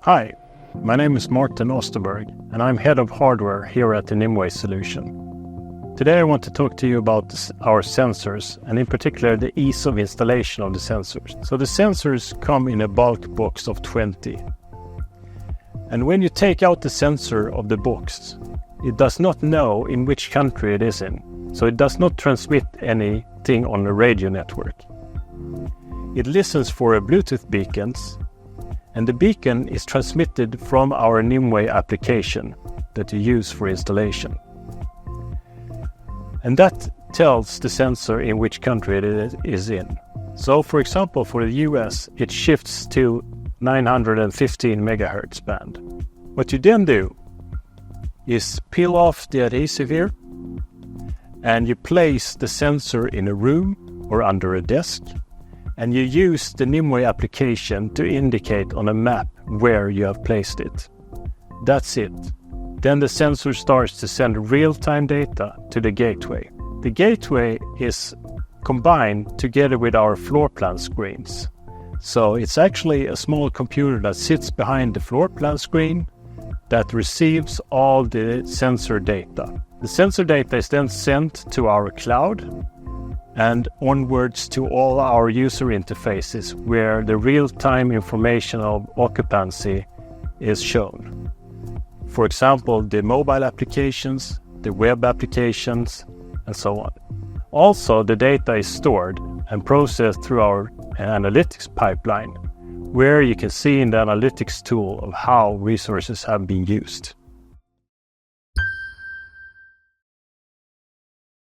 Hi, my name is Martin Osterberg and I'm head of hardware here at the Nimway solution. Today I want to talk to you about our sensors and in particular the ease of installation of the sensors. So the sensors come in a bulk box of 20. And when you take out the sensor of the box, it does not know in which country it is in. So it does not transmit anything on the radio network. It listens for a Bluetooth beacons, and the beacon is transmitted from our Nimway application that you use for installation. And that tells the sensor in which country it is in. So for example, for the US, it shifts to 915 megahertz band. What you then do is peel off the adhesive here, and you place the sensor in a room or under a desk, and you use the Nimway application to indicate on a map where you have placed it. That's it. Then the sensor starts to send real-time data to the gateway. The gateway is combined together with our floor plan screens. So it's actually a small computer that sits behind the floor plan screen that receives all the sensor data. The sensor data is then sent to our cloud and onwards to all our user interfaces where the real-time information of occupancy is shown. For example, the mobile applications, the web applications, and so on. Also, the data is stored and processed through our analytics pipeline, where you can see in the analytics tool of how resources have been used.